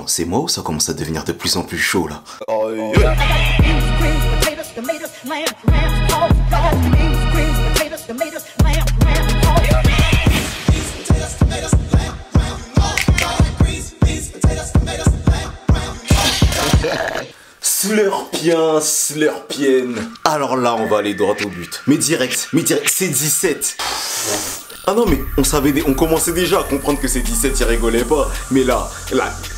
Attends, c'est moi ou ça commence à devenir de plus en plus chaud là? Slurpienne. Alors là, on va aller droit au but. Mais direct, c'est 17. Ah non, mais on commençait déjà à comprendre que c'est 17, il rigolait pas. Mais là,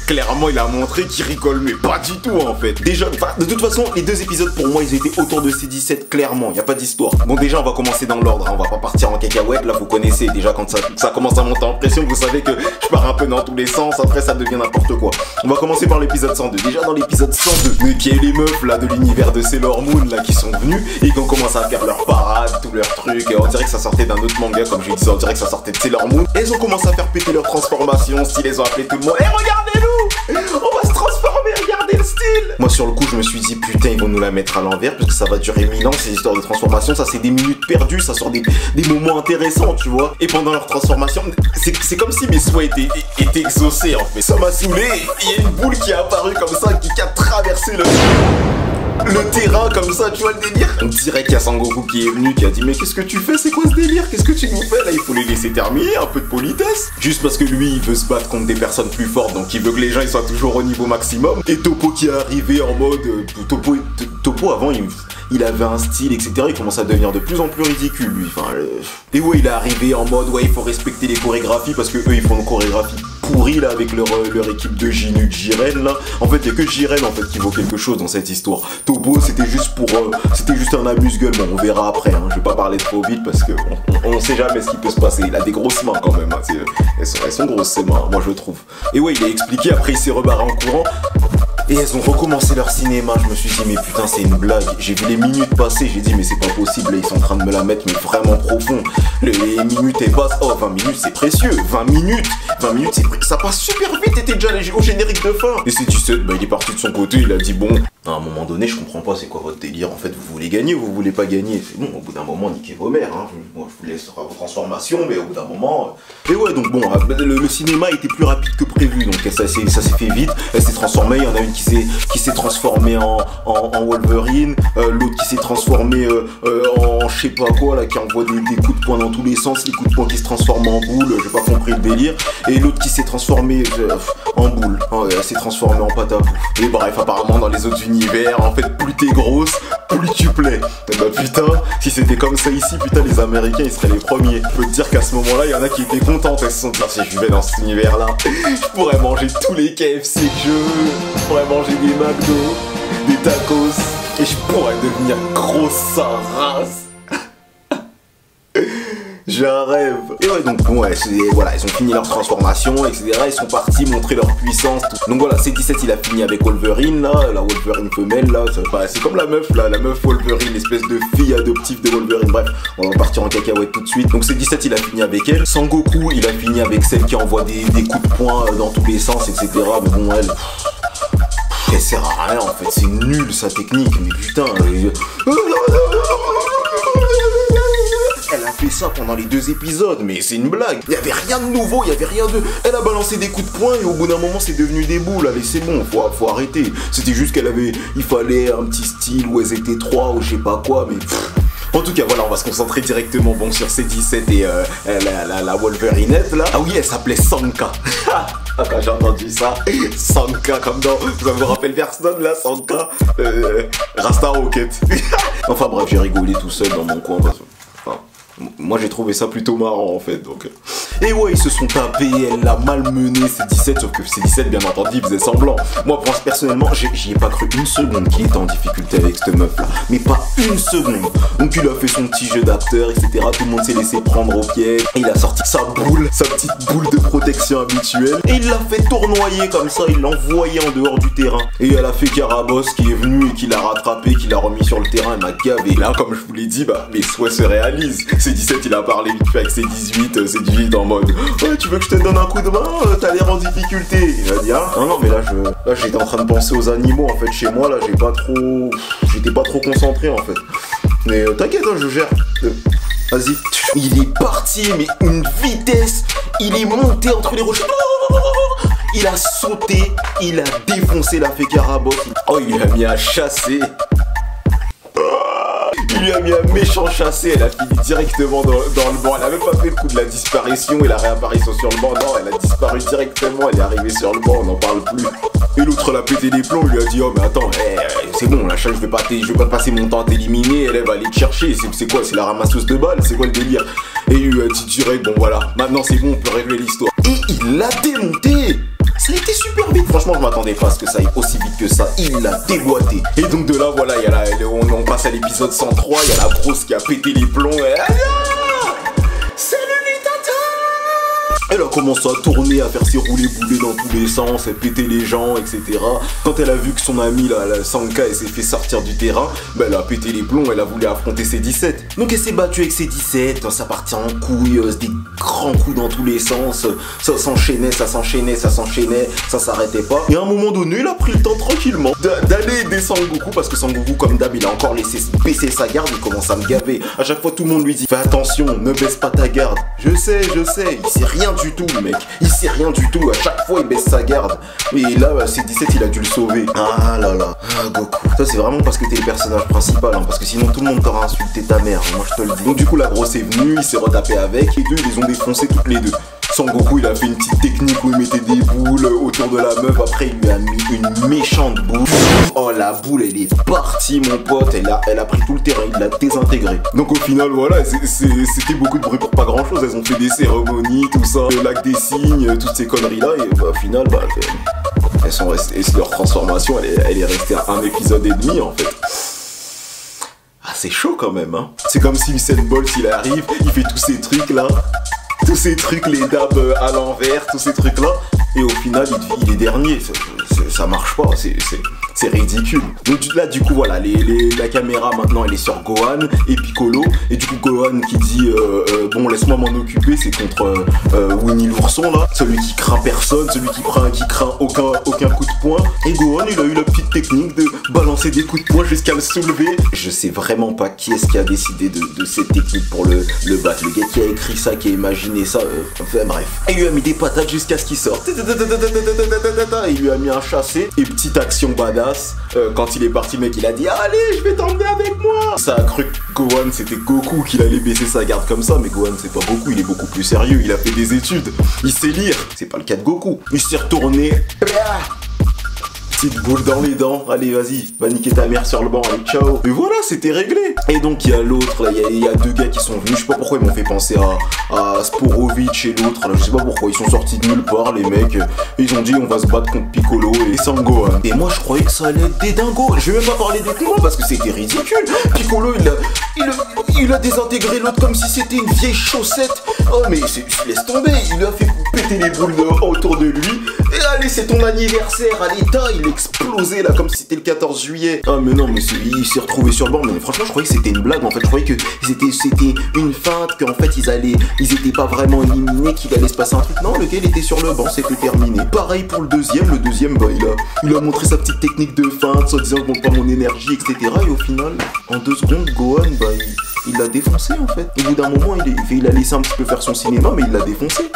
clairement, il a montré qu'il rigole, mais pas du tout en fait. Déjà, de toute façon, les deux épisodes pour moi, ils étaient autour de ces 17, clairement. Il n'y a pas d'histoire. Bon, déjà, on va commencer dans l'ordre. Hein. On va pas partir en cacahuète. Là, vous connaissez déjà quand ça commence à monter en pression. Vous savez que je pars un peu dans tous les sens. Après, ça devient n'importe quoi. On va commencer par l'épisode 102. Déjà, dans l'épisode 102, mais qui est les meufs là de l'univers de Sailor Moon là qui sont venues et qui ont commencé à faire leur parade, tous leurs trucs. Et on dirait que ça sortait d'un autre manga, comme je disais. On dirait que ça sortait de Sailor Moon. Et elles ont commencé à faire péter leur transformation. Style, elles ont appelé tout le monde. Et regardez-nous! On va se transformer, regardez le style! Moi sur le coup je me suis dit putain ils vont nous la mettre à l'envers parce que ça va durer 1000 ans ces histoires de transformation, ça c'est des minutes perdues, ça sort des moments intéressants tu vois. Et pendant leur transformation, c'est comme si mes souhaits étaient exaucés en fait. Ça m'a saoulé, il y a une boule qui est apparue comme ça, qui a traversé le terrain comme ça, tu vois le délire. On dirait qu'il y a Sangoku qui est venu, qui a dit mais qu'est-ce que tu fais, c'est quoi ce délire, qu'est-ce que tu nous fais là, il faut les laisser terminer, un peu de politesse. Juste parce que lui il veut se battre contre des personnes plus fortes, donc il veut que les gens ils soient toujours au niveau maximum. Et Toppo qui est arrivé en mode, Toppo avant il avait un style etc, il commence à devenir de plus en plus ridicule lui. Enfin, et ouais il est arrivé en mode ouais il faut respecter les chorégraphies parce que eux ils font une chorégraphie pourrie là avec leur équipe de Jinu, Jiren là. En fait il y a que Jiren en fait qui vaut quelque chose dans cette histoire. Toppo c'était juste un amuse-gueule, bon on verra après, hein. Je vais pas parler trop vite parce que on sait jamais ce qui peut se passer, il a des grosses mains quand même, hein. Elles sont grosses ses mains, moi je trouve. Et ouais il a expliqué, après il s'est rebarré en courant. Et elles ont recommencé leur cinéma, je me suis dit mais putain c'est une blague, j'ai vu les minutes passer, j'ai dit mais c'est pas possible, là, ils sont en train de me la mettre mais vraiment profond. Les minutes elles passent, oh 20 minutes c'est précieux, 20 minutes ça passe super vite, t'étais déjà au générique de fin. Et c'est 17, bah il est parti de son côté, il a dit bon, à un moment donné je comprends pas c'est quoi votre délire, en fait vous voulez gagner ou vous voulez pas gagner, c'est bon, au bout d'un moment niquez vos mères, hein. Moi je vous laisse vos transformations mais au bout d'un moment... Et ouais donc bon, le cinéma était plus rapide que prévu, donc ça s'est fait vite, elle s'est transformée, il y en a une qui s'est transformée en Wolverine, l'autre qui s'est transformée en je sais pas quoi là, qui envoie des coups de poing dans tous les sens, les coups de poing qui se transforment en boule, j'ai pas compris le délire, et l'autre qui s'est transformée en boule, elle s'est transformée en pâte à bouffe. Et bref, apparemment dans les autres univers, en fait plus t'es grosse, plus tu plais. Et bah putain, si c'était comme ça ici, putain les Américains ils seraient les premiers. Je peux te dire qu'à ce moment là, il y en a qui étaient contentes, elles se sont dit si je vais dans cet univers là, je pourrais manger tous les KFC que je veux, je pourrais manger des McDo, des tacos, et je pourrais devenir grosse sa race. J'ai un rêve. Et ouais donc bon ouais, voilà, ils ont fini leur transformation etc, ils sont partis montrer leur puissance tout. Donc voilà, C17 il a fini avec Wolverine là, la Wolverine femelle là, c'est comme la meuf là, la meuf Wolverine, l'espèce de fille adoptive de Wolverine. Bref, on va partir en cacahuète tout de suite. Donc C17 il a fini avec elle, Sangoku il a fini avec celle qui envoie des coups de poing dans tous les sens etc, mais bon elle sert à rien en fait, c'est nul sa technique, mais putain elle a fait ça pendant les deux épisodes, mais c'est une blague. Il y avait rien de nouveau, il y avait rien de... Elle a balancé des coups de poing et au bout d'un moment c'est devenu des boules. Allez c'est bon, faut arrêter. C'était juste il fallait un petit style où elles étaient trois ou je sais pas quoi, mais... En tout cas voilà, on va se concentrer directement bon sur C17 et la Wolverinette là. Ah oui, elle s'appelait Sanka. Ah, quand j'ai entendu ça, Sanka comme dans... Ça me rappelle personne là, Sanka. Rasta Rocket. Enfin bref, j'ai rigolé tout seul dans mon coin parce que... Moi j'ai trouvé ça plutôt marrant en fait donc... Et ouais ils se sont tapés, elle l'a malmené C17, sauf que C17 bien entendu il faisait semblant. Moi personnellement j'y ai pas cru une seconde qu'il était en difficulté avec cette meuf là, mais pas une seconde. Donc il a fait son petit jeu d'acteur etc, tout le monde s'est laissé prendre au piège. Et il a sorti sa boule, sa petite boule de protection habituelle, et il l'a fait tournoyer comme ça, il l'a envoyé en dehors du terrain. Et elle a fait Carabosse qui est venu et qui l'a rattrapé, qui l'a remis sur le terrain, elle m'a gavé. Et là comme je vous l'ai dit, bah mes souhaits se réalisent. C17 il a parlé vite fait avec C18 en mode ouais tu veux que je te donne un coup de main, t'as l'air en difficulté. Il a dit ah non mais là j'étais en train de penser aux animaux en fait chez moi là, j'étais pas trop concentré en fait. Mais t'inquiète hein, je gère. Vas-y. Il est parti mais une vitesse, il est monté entre les rochers. Il a sauté, il a défoncé la fée Karabot. Oh, il lui a mis à chasser. Il lui a mis un méchant chassé, elle a fini directement dans le banc. Elle a même pas fait le coup de la disparition et la réapparition sur le banc. Non, elle a disparu directement, elle est arrivée sur le banc, on n'en parle plus. Et l'autre, elle a pété les plombs, il lui a dit, oh mais attends, c'est bon, la chatte, je vais pas passer mon temps à t'éliminer, elle va aller te chercher. C'est quoi, c'est la ramasseuse de balles, c'est quoi le délire? Et il lui a dit direct, bon voilà, maintenant c'est bon, on peut régler l'histoire. Et il l'a démonté. Ça a été super vite, franchement je m'attendais pas à ce que ça aille aussi vite que ça, il l'a déboîté. Et donc de là voilà, on passe à l'épisode 103, il y a la brosse qui a pété les plombs et... C'est le Nitata. Elle a commencé à tourner, à faire ses roulés-boulés dans tous les sens, elle pétait les gens, etc. Quand elle a vu que son amie, la Sanka, elle s'est fait sortir du terrain, bah, elle a pété les plombs, elle a voulu affronter ses 17. Donc elle s'est battue avec ses 17, ça partit en couille, des grands coups dans tous les sens, ça s'enchaînait, ça s'arrêtait pas. Et à un moment donné, il a pris le temps tranquillement d'aller aider Sangoku, parce que Sangoku, comme d'hab, il a encore laissé baisser sa garde, il commence à me gaver. À chaque fois, tout le monde lui dit, fais attention, ne baisse pas ta garde. Je sais, il sait rien du tout, le mec. Il sait rien du tout, à chaque fois, il baisse sa garde. Et là, c'est 17, il a dû le sauver. Ah là là, Goku. Ça, c'est vraiment parce que t'es le personnage principal, hein, parce que sinon, tout le monde t'aura insulté ta mère, moi je te le dis. Donc du coup, la grosse est venue, il s'est retapé avec, et deux, ils les ont défoncés toutes les deux. Sangoku, il a fait une petite technique où il mettait des boules autour de la meuf. Après, il lui a mis une méchante boule. Oh, la boule, elle est partie, mon pote. Elle a pris tout le terrain, il l'a désintégré. Donc, au final, voilà, c'était beaucoup de bruit pour pas grand chose. Elles ont fait des cérémonies, tout ça, le lac des signes, toutes ces conneries-là. Et bah, au final, bah, elles sont restées. Et leur transformation, elle est restée à un épisode et demi, en fait. Ah, c'est chaud quand même, hein. C'est comme si Usain Bolt, il arrive, il fait tous ces trucs-là. Tous ces trucs, les dabs à l'envers, tous ces trucs là, et au final il est dernier, ça marche pas, c'est ridicule. Donc là du coup voilà, la caméra maintenant elle est sur Gohan et Piccolo, et du coup Gohan qui dit bon laisse-moi m'en occuper, c'est contre Winnie l'ourson là, celui qui craint personne, celui qui craint aucun coup de poing, et Gohan il a eu la petite technique de balancer des coups de poing jusqu'à le soulever. Je sais vraiment pas qui est-ce qui a décidé de cette technique pour le battre, le gars qui a écrit ça, qui a imaginé ça, enfin bref. Et il lui a mis des patates jusqu'à ce qu'il sorte, il lui a mis un chassé, et petite action badass, quand il est parti le mec il a dit allez je vais t'emmener avec moi. Ça a cru que Gohan c'était Goku qu'il allait baisser sa garde comme ça, mais Gohan c'est pas Goku, il est beaucoup plus sérieux, il a fait des études, il sait lire, c'est pas le cas de Goku. Il s'est retourné, petite boule dans les dents, allez vas-y, va niquer ta mère sur le banc, allez ciao. Et voilà, c'était réglé. Et donc il y a l'autre, là, il y a deux gars qui sont venus, je sais pas pourquoi ils m'ont fait penser à Sporovitch et l'autre, je sais pas pourquoi, ils sont sortis de nulle part les mecs, ils ont dit on va se battre contre Piccolo et Sangohan. Et moi je croyais que ça allait être des dingos, je vais même pas parler des combats parce que c'était ridicule. Piccolo il a désintégré l'autre comme si c'était une vieille chaussette. Oh mais laisse tomber, il lui a fait péter les boules autour de lui. Et allez c'est ton anniversaire, allez il explosé là comme si c'était le 14 juillet. Ah mais non mais il s'est retrouvé sur le banc, mais franchement je croyais que c'était une blague en fait, je croyais que c'était une feinte, qu'en fait ils étaient pas vraiment éliminés, qu'il allait se passer un truc. Non, le gars il était sur le banc, c'était terminé. Pareil pour le deuxième bah il a montré sa petite technique de feinte, soit disant je montre pas mon énergie, etc. Et au final, en 2 secondes, Gohan bah il l'a défoncé en fait. Au bout d'un moment il a laissé un petit peu faire son cinéma, mais il l'a défoncé.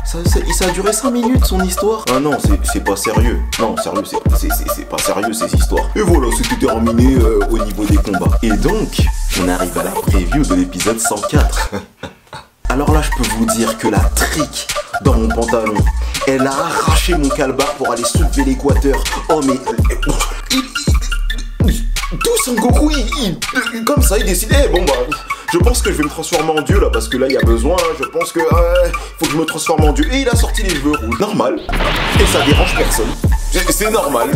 Ça a duré 5 minutes son histoire. Ah non, c'est pas sérieux. Non, sérieux, c'est pas sérieux ces histoires. Et voilà, c'était terminé au niveau des combats. Et donc, on arrive à la preview de l'épisode 104. Alors là, je peux vous dire que la trique dans mon pantalon, elle a arraché mon calbar pour aller soulever l'équateur. Oh mais... Tout Sangoku, comme ça, il décidait, bon bah... Je pense que je vais me transformer en dieu là, parce que là il y a besoin, je pense que faut que je me transforme en dieu. Et il a sorti les cheveux rouges, normal. Et ça dérange personne. C'est normal,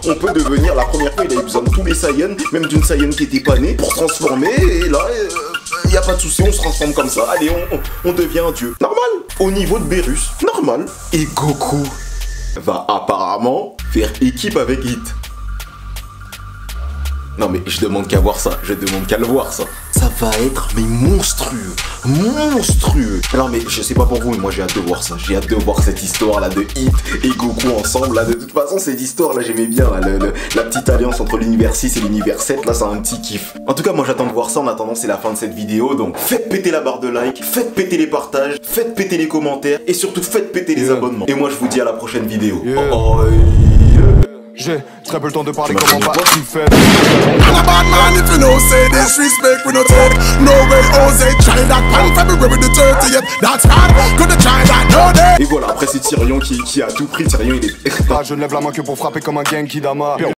on peut devenir, la première fois il a eu besoin de tous les Saiyans, même d'une Saiyan qui était pas née, pour transformer, et là, il y a pas de souci, on se transforme comme ça. Allez, on devient un dieu. Normal. Au niveau de Beerus, normal. Et Goku va apparemment faire équipe avec Hit. Non mais je demande qu'à voir ça, je demande qu'à le voir ça. ça va être mais monstrueux, monstrueux. Alors mais je sais pas pour vous, mais moi j'ai hâte de voir ça. J'ai hâte de voir cette histoire là de Hit et Goku ensemble là. De toute façon cette histoire là j'aimais bien là, la petite alliance entre l'univers 6 et l'univers 7 là, c'est un petit kiff. En tout cas moi j'attends de voir ça. En attendant c'est la fin de cette vidéo, donc faites péter la barre de like, faites péter les partages, faites péter les commentaires et surtout faites péter les abonnements. Et moi je vous dis à la prochaine vidéo. J'ai très peu le temps de parler comment va tu fais. I'm a bad man if you know say disrespect we no take. No way Jose try that pan February the 30th. That's bad, could have tried that no day. Et voilà, après c'est Tyrion qui a tout pris. Tyrion il est... Je ne lève la main que pour frapper comme un Genki Dama.